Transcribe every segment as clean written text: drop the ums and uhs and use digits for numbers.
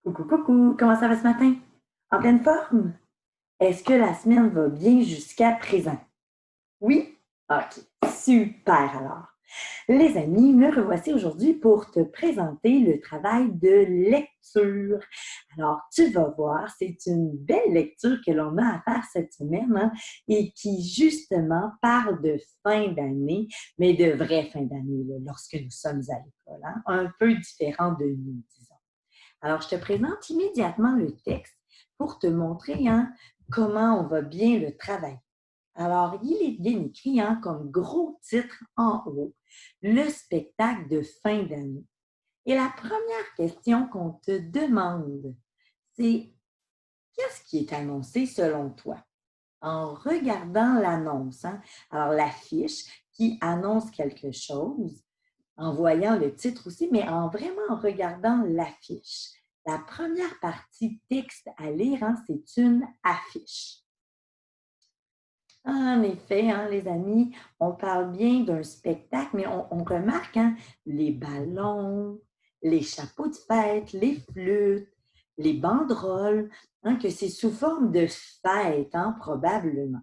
Coucou, coucou, comment ça va ce matin? En pleine forme? Est-ce que la semaine va bien jusqu'à présent? Oui? OK, super alors. Les amis, me revoici aujourd'hui pour te présenter le travail de lecture. Alors, tu vas voir, c'est une belle lecture que l'on a à faire cette semaine hein, et qui justement parle de fin d'année, mais de vraie fin d'année, là, lorsque nous sommes à l'école, hein, un peu différent de nous, disons. Alors, je te présente immédiatement le texte pour te montrer hein, comment on va bien le travailler. Alors, il est bien écrit hein, comme gros titre en haut, le spectacle de fin d'année. Et la première question qu'on te demande, c'est qu'est-ce qui est annoncé selon toi? En regardant l'annonce, hein, alors l'affiche qui annonce quelque chose, en voyant le titre aussi, mais en vraiment regardant l'affiche. La première partie texte à lire, hein, c'est une affiche. En effet, hein, les amis, on parle bien d'un spectacle, mais on remarque hein, les ballons, les chapeaux de fête, les flûtes, les banderoles, hein, que c'est sous forme de fête, hein, probablement.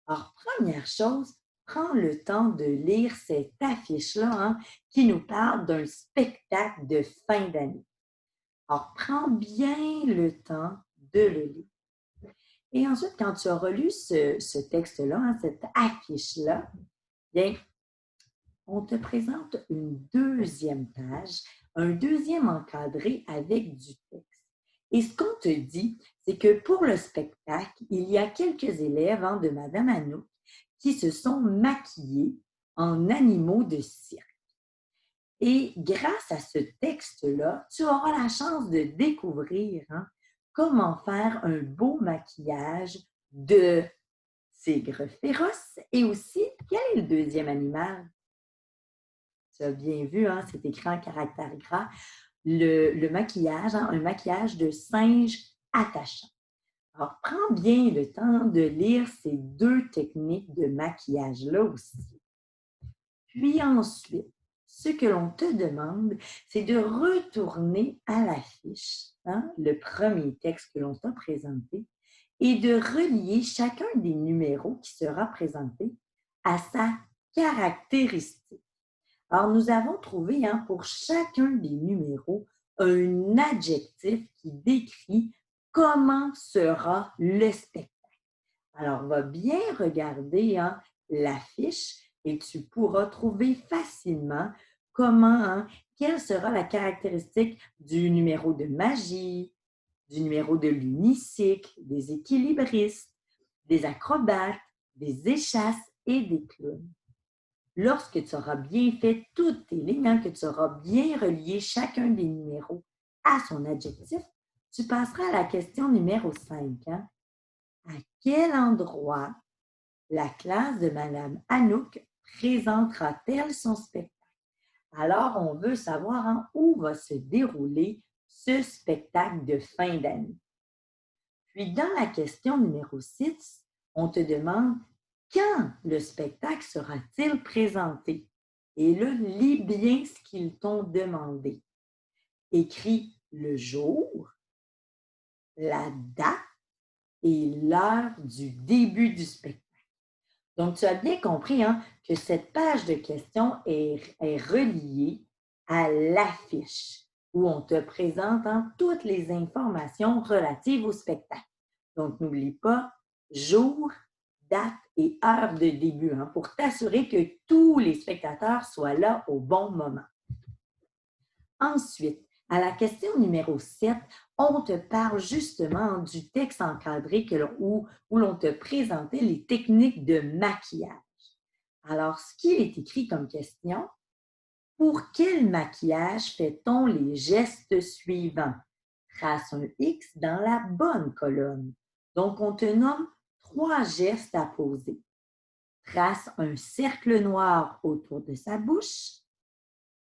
Alors, première chose, prends le temps de lire cette affiche-là hein, qui nous parle d'un spectacle de fin d'année. Alors, prends bien le temps de le lire. Et ensuite, quand tu auras lu ce texte-là, hein, cette affiche-là, bien, on te présente une deuxième page, un deuxième encadré avec du texte. Et ce qu'on te dit, c'est que pour le spectacle, il y a quelques élèves hein, de Madame Anouk qui se sont maquillés en animaux de cirque. Et grâce à ce texte-là, tu auras la chance de découvrir hein, comment faire un beau maquillage de tigre féroce et aussi, quel est le deuxième animal? Tu as bien vu, hein, c'est écrit en caractère gras, le maquillage, hein, un maquillage de singe attachant. Alors, prends bien le temps de lire ces deux techniques de maquillage-là aussi. Puis ensuite, ce que l'on te demande, c'est de retourner à l'affiche, hein, le premier texte que l'on t'a présenté, et de relier chacun des numéros qui sera présenté à sa caractéristique. Alors, nous avons trouvé hein, pour chacun des numéros un adjectif qui décrit comment sera le spectacle. Alors, on va bien regarder hein, l'affiche et tu pourras trouver facilement comment, hein, quelle sera la caractéristique du numéro de magie, du numéro de l'unicycle, des équilibristes, des acrobates, des échasses et des clowns. Lorsque tu auras bien fait toutes tes lignes, hein, que tu auras bien relié chacun des numéros à son adjectif, tu passeras à la question numéro 5. Hein. À quel endroit la classe de Madame Anouk présentera-t-elle son spectacle? Alors, on veut savoir hein, où va se dérouler ce spectacle de fin d'année. Puis, dans la question numéro 6, on te demande quand le spectacle sera-t-il présenté? Et là, lis bien ce qu'ils t'ont demandé. Écris le jour, la date et l'heure du début du spectacle. Donc, tu as bien compris hein, que cette page de questions est reliée à l'affiche où on te présente hein, toutes les informations relatives au spectacle. Donc, n'oublie pas jour, date et heure de début hein, pour t'assurer que tous les spectateurs soient là au bon moment. Ensuite, à la question numéro 7, on te parle justement du texte encadré où l'on te présentait les techniques de maquillage. Alors, ce qui est écrit comme question, pour quel maquillage fait-on les gestes suivants? Trace un X dans la bonne colonne. Donc, on te nomme 3 gestes à poser. Trace un cercle noir autour de sa bouche.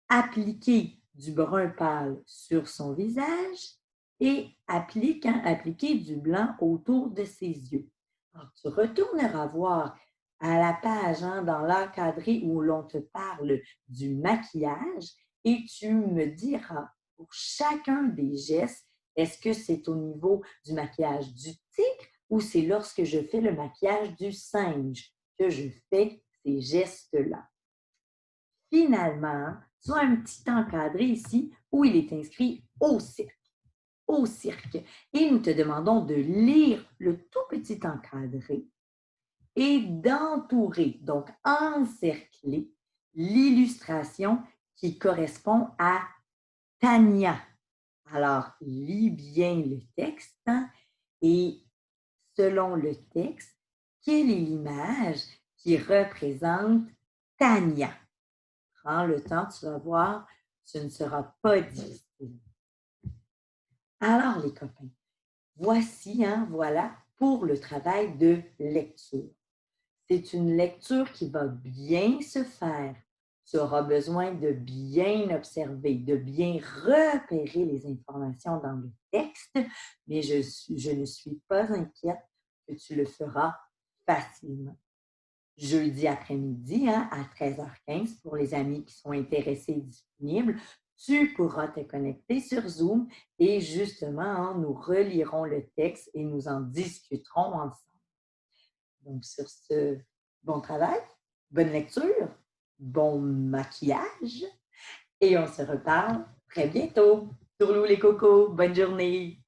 Appliquer du brun pâle sur son visage et appliquer du blanc autour de ses yeux. Alors, tu retourneras voir à la page hein, dans l'encadré où l'on te parle du maquillage et tu me diras pour chacun des gestes Est-ce que c'est au niveau du maquillage du tigre ou c'est lorsque je fais le maquillage du singe que je fais ces gestes-là? Finalement, tu as un petit encadré ici où il est inscrit au cirque. Au cirque. Et nous te demandons de lire le tout petit encadré et d'entourer, donc encercler, l'illustration qui correspond à Tania. Alors, lis bien le texte et selon le texte, quelle est l'image qui représente Tania? Prends le temps, tu vas voir, ce ne sera pas difficile. Alors, les copains, voici, voilà, pour le travail de lecture. C'est une lecture qui va bien se faire. Tu auras besoin de bien observer, de bien repérer les informations dans le texte, mais je ne suis pas inquiète que tu le feras facilement. Jeudi après-midi, à 13h15, pour les amis qui sont intéressés et disponibles, tu pourras te connecter sur Zoom et justement, nous relirons le texte et nous en discuterons ensemble. Donc, sur ce, bon travail, bonne lecture, bon maquillage et on se reparle très bientôt. Tourlou les cocos, bonne journée!